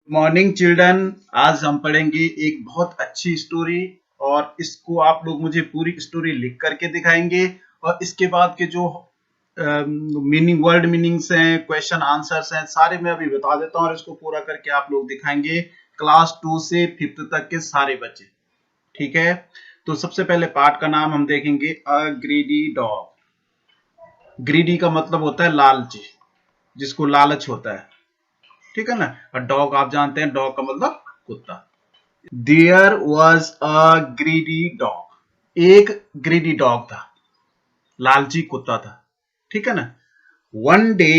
Morning children. आज हम पढ़ेंगे एक बहुत अच्छी स्टोरी और इसको आप लोग मुझे पूरी स्टोरी लिख करके दिखाएंगे और इसके बाद के जो वर्ड मीनिंग्स हैं, क्वेश्चन आंसर्स हैं, सारे मैं अभी बता देता हूँ और इसको पूरा करके आप लोग दिखाएंगे क्लास 2 से 5th तक के सारे बच्चे। ठीक है, तो सबसे पहले पार्ट का नाम हम देखेंगे अ ग्रीडी डॉग। ग्रीडी का मतलब होता है लालची, जिसको लालच होता है। ठीक है ना। और डॉग आप जानते हैं, डॉग का मतलब कुत्ता। There was a greedy dog. एक ग्रीडी डॉग था, लालची कुत्ता था। ठीक है ना। One day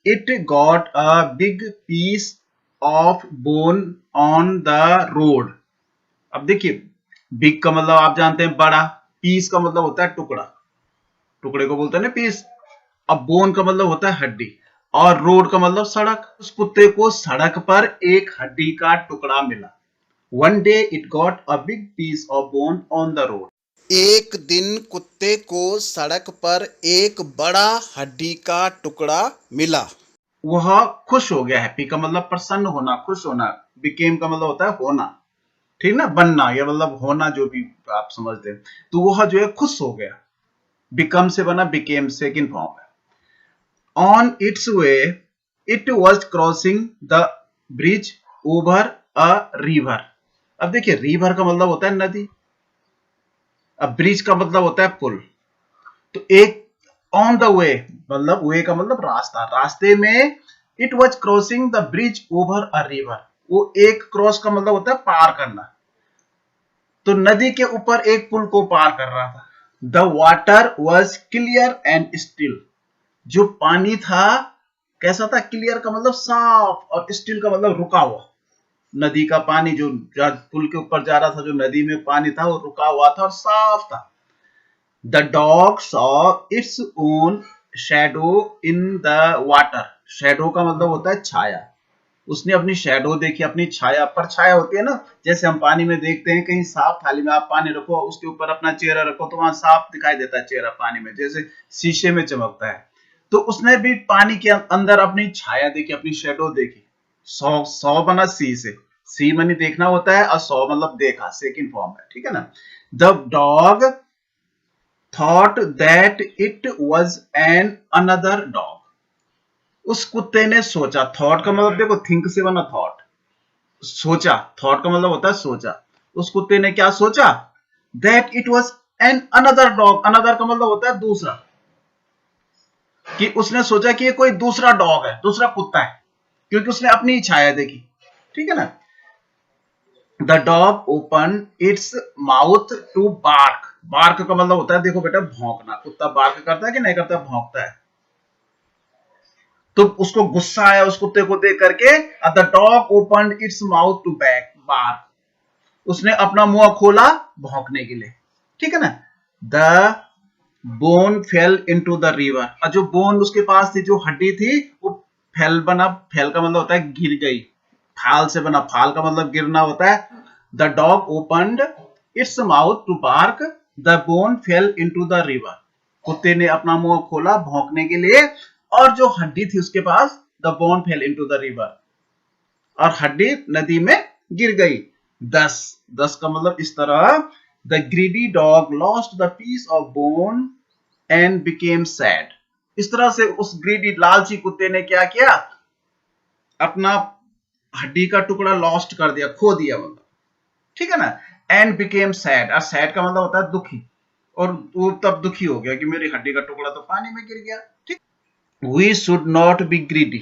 it got a big piece of bone on the road. अब देखिए, बिग का मतलब आप जानते हैं बड़ा, पीस का मतलब होता है टुकड़ा, टुकड़े को बोलते हैं ना पीस। अब बोन का मतलब होता है हड्डी और रोड का मतलब सड़क। उस कुत्ते को सड़क पर एक हड्डी का टुकड़ा मिला। One day it got a big piece of bone on the road. एक दिन कुत्ते को सड़क पर एक बड़ा हड्डी का टुकड़ा मिला। वह खुश हो गया। हैप्पी का मतलब प्रसन्न होना, खुश होना। बिकेम का मतलब होता है होना, ठीक ना, बनना या मतलब होना, जो भी आप समझते हैं। तो वह जो है खुश हो गया। बिकम से बना बिकेम, सेकंड फॉर्म है। On its way, it was crossing the bridge over a river. अब देखिए, रिवर का मतलब होता है नदी, अब ब्रिज का मतलब होता है पुल। तो एक ऑन द वे मतलब वे का मतलब रास्ता, रास्ते में it was crossing the bridge over a river. वो एक क्रॉस का मतलब होता है पार करना, तो नदी के ऊपर एक पुल को पार कर रहा था। The water was clear and still. जो पानी था कैसा था? क्लियर का मतलब साफ और स्टिल का मतलब रुका हुआ। नदी का पानी जो पुल के ऊपर जा रहा था, जो नदी में पानी था वो रुका हुआ था और साफ था। The dog saw its own shadow in the water. Shadow का मतलब होता है छाया। उसने अपनी शैडो देखी, अपनी छाया। पर छाया होती है ना, जैसे हम पानी में देखते हैं, कहीं साफ थाली में आप पानी रखो, उसके ऊपर अपना चेहरा रखो तो वहां साफ दिखाई देता है चेहरा पानी में, जैसे शीशे में चमकता है। तो उसने भी पानी के अंदर अपनी छाया देखी, अपनी शेडो देखी। सौ सौ बना सी से, सी मनी देखना होता है और सौ मतलब देखा, सेकंड फॉर्म है। ठीक है ना। The dog thought that it was an another dog. उस कुत्ते ने सोचा। थॉट का मतलब देखो, थिंक से बना थॉट, सोचा। थॉट का मतलब होता है सोचा। उस कुत्ते ने क्या सोचा? That it was an another dog. Another का मतलब होता है दूसरा, कि उसने सोचा कि ये कोई दूसरा डॉग है, दूसरा कुत्ता है, क्योंकि उसने अपनी छाया देखी। ठीक है ना। The dog open its mouth to bark. Bark का मतलब होता है, देखो बेटा, भौंकना। कुत्ता बार्क करता है कि नहीं करता? भौंकता है। तो उसको गुस्सा आया उस कुत्ते को देख करके। The dog open its mouth to back bark. उसने अपना मुंह खोला भौंकने के लिए। ठीक है ना। The bone fell into the river. और जो बोन उसके पास थी, जो हड्डी थी, वो फेल बना। फेल का मतलब होता है गिर गई। फाल से बना, फाल का मतलब गिरना होता है। The dog opened its mouth to bark, the bone fell into the river. कुत्ते ने अपना मुंह खोला भौंकने के लिए और जो हड्डी थी उसके पास, the bone fell into the river, और हड्डी नदी में गिर गई। 10 10 का मतलब इस तरह, the greedy dog lost the piece of bone and became sad. इस तरह से उस ग्रीडी लालची कुत्ते ने क्या किया? अपना हड्डी का टुकड़ा लॉस्ट कर दिया, खो दिया मतलब। ठीक है ना। And became sad. और सैड का मतलब होता है दुखी, और वो तब दुखी हो गया कि मेरी हड्डी का टुकड़ा तो पानी में गिर गया। ठीक। We should not be greedy.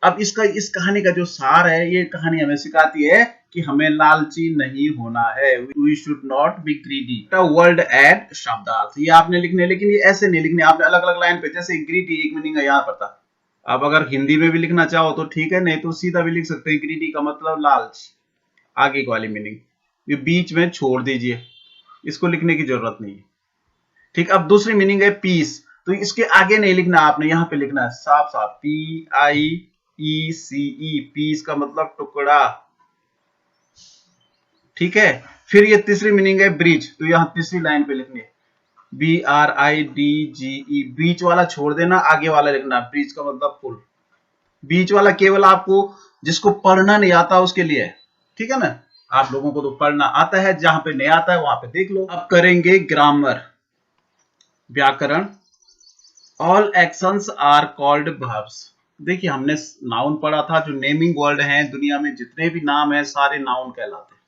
अब इस कहानी का जो सार है, ये कहानी हमें सिखाती है कि हमें लालची नहीं होना है। We should not be greedy. Word एड शब्दार्थ ये आपने लिखने, लेकिन ये ऐसे नहीं लिखने, आपने अलग अलग लाइन पे, जैसे ग्रीडी एक मीनिंग है यहाँ पर था। आप अगर हिंदी में भी लिखना चाहो तो ठीक है, नहीं तो सीधा भी लिख सकते हैं। ग्रीडी का मतलब लालच, आगे वाली मीनिंग। ये बीच में छोड़ दीजिए, इसको लिखने की जरूरत नहीं है। ठीक। अब दूसरी मीनिंग है पीस। तो इसके आगे नहीं लिखना, आपने यहाँ पे लिखना है साफ साफ, PIECE। पीस का मतलब टुकड़ा। ठीक है। फिर ये तीसरी मीनिंग है ब्रिज। तो यहाँ तीसरी लाइन पे लिखनी है BRIDGE। बीच वाला छोड़ देना, आगे वाला लिखना। ब्रिज का मतलब पुल। बीच वाला केवल आपको जिसको पढ़ना नहीं आता उसके लिए है, ठीक है ना। आप लोगों को तो पढ़ना आता है, जहां पे नहीं आता है वहां पे देख लो। अब करेंगे ग्रामर, व्याकरण। All actions are called verbs. देखिए हमने नाउन पढ़ा था, जो नेमिंग वर्ड हैं दुनिया में जितने भी नाम हैं सारे नाउन कहलाते हैं।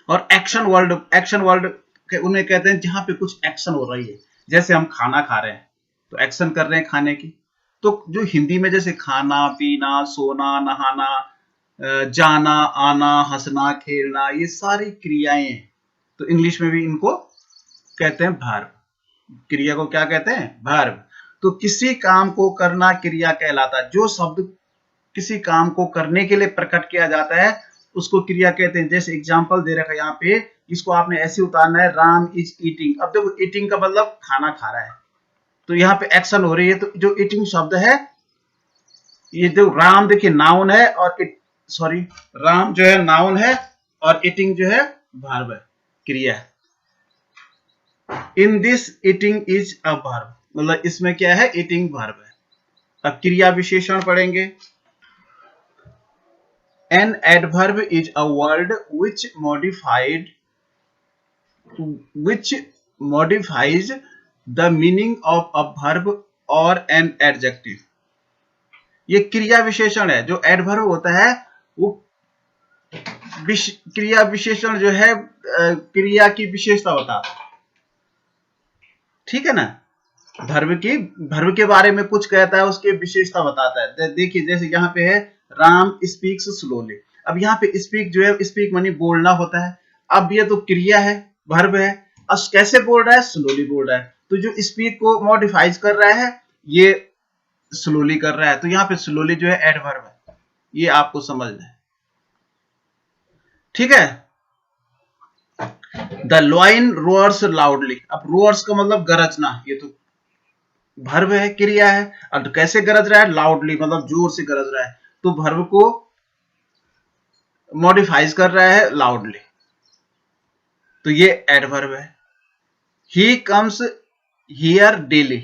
और एक्शन वर्ड उन्हें कहते हैं जहां पे कुछ एक्शन हो रही है। जैसे हम खाना खा रहे हैं तो एक्शन कर रहे हैं खाने की। तो जो हिंदी में जैसे खाना पीना सोना नहाना जाना आना हंसना खेलना ये सारी क्रियाएं हैं, तो इंग्लिश में भी इनको कहते हैं वर्ब। क्रिया को क्या कहते हैं? वर्ब। तो किसी काम को करना क्रिया कहलाता है। जो शब्द किसी काम को करने के लिए प्रकट किया जाता है उसको क्रिया कहते हैं। जैसे एग्जांपल दे रखा है यहाँ पे, इसको आपने ऐसे उतारना है, राम इज ईटिंग। अब देखो ईटिंग का मतलब खाना खा रहा है, तो यहाँ पे एक्शन हो रही है। तो जो ईटिंग शब्द है, ये जो राम देखिए नाउन है, और सॉरी राम जो है नाउन है और ईटिंग जो है वर्ब है, क्रिया है। In this eating is a verb, मतलब इसमें क्या है? ईटिंग वर्ब है। अब क्रिया विशेषण पढ़ेंगे। An adverb is a word which modifies the meaning of a verb or an adjective। ये क्रिया विशेषण है। जो एडवर्ब होता है वो क्रिया विशेषण जो है क्रिया की विशेषता बताता है, ठीक है ना। वर्ब के बारे में कुछ कहता है, उसकी विशेषता बताता है। देखिए जैसे यहाँ पे है राम स्पीक्स स्लोली। अब यहाँ पे स्पीक जो है, स्पीक मानी बोलना होता है। अब ये तो क्रिया है, वर्ब है। अब कैसे बोल रहा है? स्लोली बोल रहा है। तो जो स्पीक को मॉडिफाइज कर रहा है ये स्लोली कर रहा है, तो यहाँ पे स्लोली जो है एडवर्ब है। ये आपको समझना है, ठीक है। The lion roars loudly. अब रोअर्स का मतलब गरजना, ये तो वर्ब है, क्रिया है। अब कैसे गरज रहा है? लाउडली, मतलब जोर से गरज रहा है। तो वर्ब को मॉडिफाइज कर रहा है लाउडली, तो ये एडवर्ब है। He comes here daily.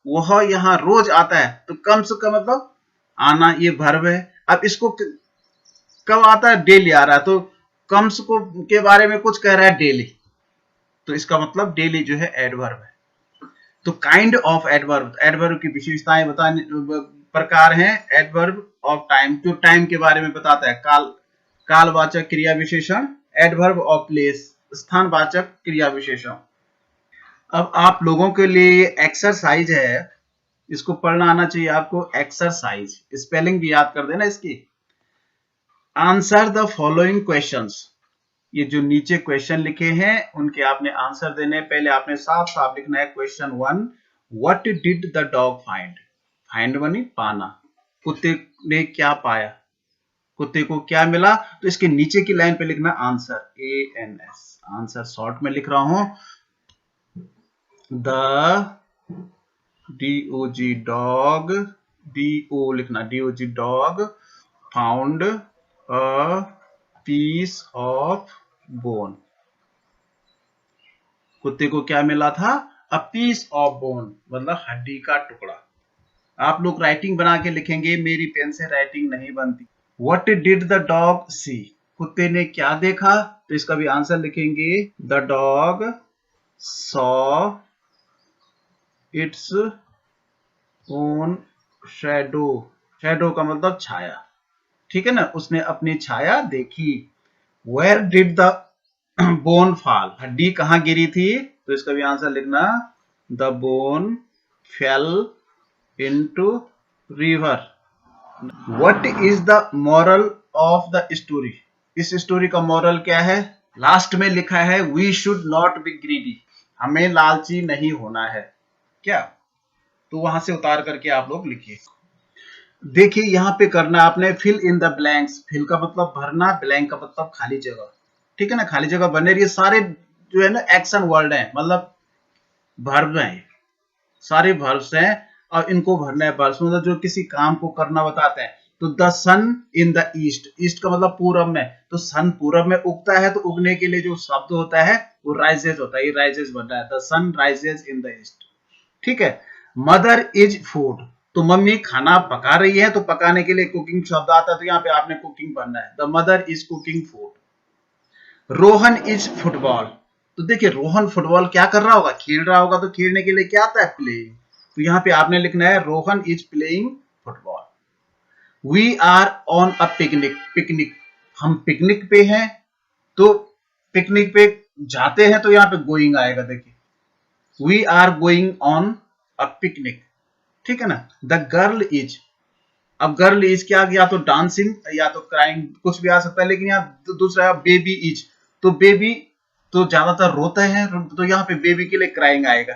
वह यहां रोज आता है। तो कम्स का मतलब आना, ये वर्ब है। अब इसको कब आता है? डेली आ रहा है। तो कम्स को के बारे में कुछ कह रहा है डेली, तो इसका मतलब डेली जो है एडवर्ब है। तो काइंड ऑफ एडवर्ब, एडवर्ब की विशेषताएं बताने प्रकार हैं। एडवर्ब ऑफ टाइम, जो टाइम के बारे में बताता है। कालवाचक क्रिया विशेषण। एडवर्ब ऑफ प्लेस, स्थानवाचक क्रिया विशेषण। अब आप लोगों के लिए एक्सरसाइज है, इसको पढ़ना आना चाहिए आपको। एक्सरसाइज, स्पेलिंग भी याद कर देना इसकी। Answer the following questions. ये जो नीचे क्वेश्चन लिखे हैं उनके आपने आंसर देने। पहले आपने साफ साफ लिखना है। Question 1, what did the dog find. Find money पाना। कुत्ते ने क्या पाया? कुत्ते को क्या मिला? तो इसके नीचे की लाइन पे लिखना आंसर, ANS। आंसर शॉर्ट में लिख रहा हूं। द DOG डॉग, DO लिखना, DOG dog found a piece of bone. कुत्ते को क्या मिला था? अ पीस ऑफ बोन, मतलब हड्डी का टुकड़ा। आप लोग राइटिंग बना के लिखेंगे, मेरी पेन से राइटिंग नहीं बनती। व्हाट डिड द डॉग सी। कुत्ते ने क्या देखा? तो इसका भी आंसर लिखेंगे। The dog saw its own shadow. Shadow का मतलब छाया, ठीक है ना। उसने अपनी छाया देखी। Where did the bone fall. हड्डी कहां गिरी थी? तो इसका भी आंसर लिखना। The bone fell into river. What is the moral of the story. इस स्टोरी का मॉरल क्या है? लास्ट में लिखा है we should not be greedy. हमें लालची नहीं होना है क्या? तो वहां से उतार करके आप लोग लिखिए। देखिए यहां पे करना आपने fill in the blanks. Fill का मतलब भरना, ब्लैंक का मतलब खाली जगह, ठीक है ना। खाली जगह बने रही। सारे जो है ना एक्शन वर्ड है, मतलब वर्ब है, सारे वर्ब्स हैं और इनको भरना है। वर्ब्स मतलब जो किसी काम को करना बताते हैं। तो the sun in the east. East का मतलब पूरब में। तो सन पूरब में उगता है, तो उगने के लिए जो शब्द होता है वो राइजेस होता है। ये राइजेस बन रहा है। The sun rises in the east, ठीक है। Mother is food. तो मम्मी खाना पका रही है, तो पकाने के लिए कुकिंग शब्द आता है, तो यहाँ पे आपने कुकिंग पढ़ना है। The mother is cooking food. Rohan is football. तो देखिए रोहन फुटबॉल क्या कर रहा होगा, खेल रहा होगा, तो खेलने के लिए क्या आता है, प्लेइंग। तो यहाँ पे आपने लिखना है Rohan is playing football. We are on a picnic. Picnic, हम पिकनिक पे हैं, तो पिकनिक पे जाते हैं, तो यहाँ पे गोइंग आएगा। देखिए we are going on a picnic, ठीक है ना। द गर्ल इज, अब गर्ल इज क्या, या तो डांसिंग या तो क्राइंग, कुछ भी आ सकता है, लेकिन यहाँ दूसरा बेबी इज, तो बेबी तो ज्यादातर रोते हैं, तो यहाँ पे बेबी के लिए क्राइंग आएगा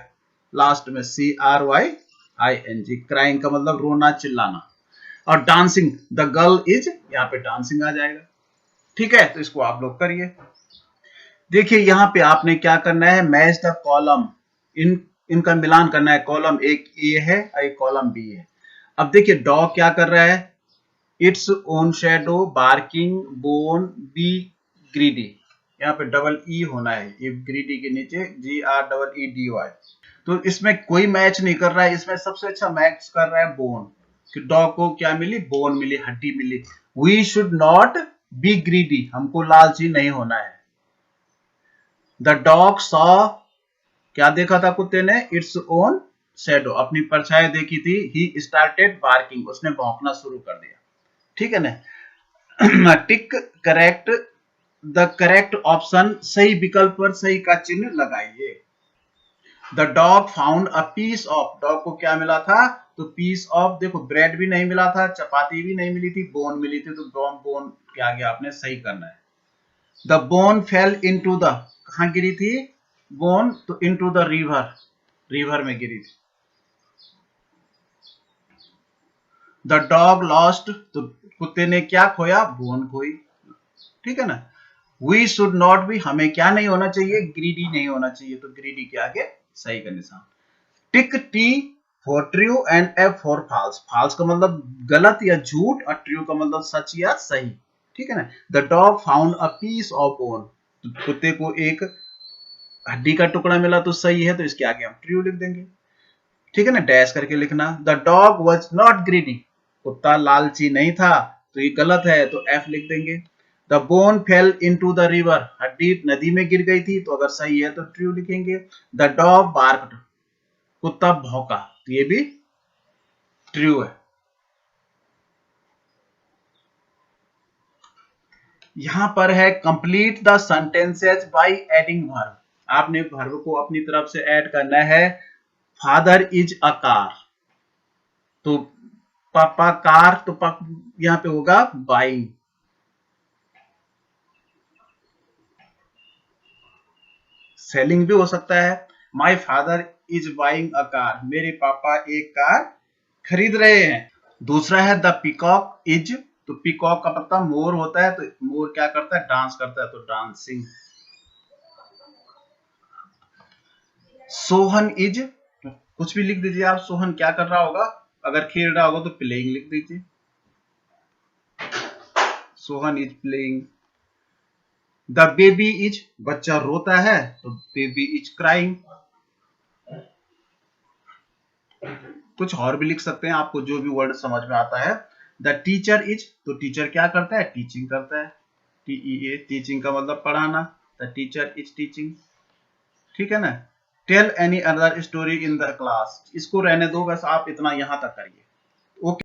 लास्ट में, CRYING। क्राइंग का मतलब रोना चिल्लाना। और डांसिंग, द गर्ल इज, यहाँ पे डांसिंग आ जाएगा, ठीक है। तो इसको आप लोग करिए। देखिए यहाँ पे आपने क्या करना है, मैच द कॉलम, इनका मिलान करना है। कॉलम एक ए है और एक कॉलम बी है। अब देखिए डॉग क्या कर रहा है, its own shadow, barking, bone, B greedy. यहाँ पे डबल ई होना है, ये ग्रीडी के नीचे GREEDY। तो इसमें कोई मैच नहीं कर रहा है, इसमें सबसे अच्छा मैच कर रहा है बोन, कि डॉग को क्या मिली, बोन मिली, हड्डी मिली। We should not be greedy, हमको लालची नहीं होना है। द डॉग सॉ, क्या देखा था कुत्ते ने, इट्स ओन शैडो, अपनी परछाई देखी थी। ही स्टार्टेड बार्किंग, उसने भौंकना शुरू कर दिया, ठीक है ना। Tick correct, the correct option, सही विकल्प पर सही का चिन्ह लगाइए। The dog found a piece of, dog को क्या मिला था, तो पीस ऑफ, देखो ब्रेड भी नहीं मिला था, चपाती भी नहीं मिली थी, बोन मिली थी, तो बोन के आगे आपने सही करना है। The bone fell into the, कहां गिरी थी बोन, तो इनटू द रिवर, रिवर में गिरी थी। द डॉग लॉस्ट, तो कुत्ते ने क्या खोया, बोन खोई, ठीक है ना। वी शुड नॉट बी, हमें क्या नहीं होना चाहिए, ग्रीडी नहीं होना चाहिए, तो ग्रीडी के आगे सही का निशान। Tick T for true and F for false. False का मतलब गलत या झूठ, और ट्रू का मतलब सच या सही, ठीक है ना। The dog found a piece of bone, तो कुत्ते को एक हड्डी का टुकड़ा मिला, तो सही है, तो इसके आगे हम ट्रू लिख देंगे, ठीक है ना, डैश करके लिखना। The dog was not greedy, कुत्ता लालची नहीं था, तो ये गलत है, तो एफ लिख देंगे। The bone fell into the river, हड्डी नदी में गिर गई थी, तो अगर सही है तो ट्रू लिखेंगे। द डॉग बार्क्ड, कुत्ता भौंका, तो ये भी ट्रू है। यहां पर है complete the sentences by adding verb, आपने वर्ब को अपनी तरफ से ऐड करना है। फादर इज अ कार, तो पापा कार, तो यहां पे होगा बाइंग। सेलिंग भी हो सकता है। My father is buying a car, मेरे पापा एक कार खरीद रहे हैं। दूसरा है द पीकॉक इज, तो पीकॉक का पत्ता मोर होता है, तो मोर क्या करता है, डांस करता है, तो डांसिंग। सोहन इज, कुछ भी लिख दीजिए आप, सोहन क्या कर रहा होगा, अगर खेल रहा होगा तो प्लेइंग लिख दीजिए, Sohan is playing. The baby is, बच्चा रोता है, तो बेबी इज क्राइंग। कुछ और भी लिख सकते हैं, आपको जो भी वर्ड समझ में आता है। द टीचर इज, तो टीचर क्या करता है, टीचिंग करता है, TEA, टीचिंग का मतलब पढ़ाना, द टीचर इज टीचिंग, ठीक है ना। Tell any other story in the class, इसको रहने दो, बस आप इतना यहां तक करिए।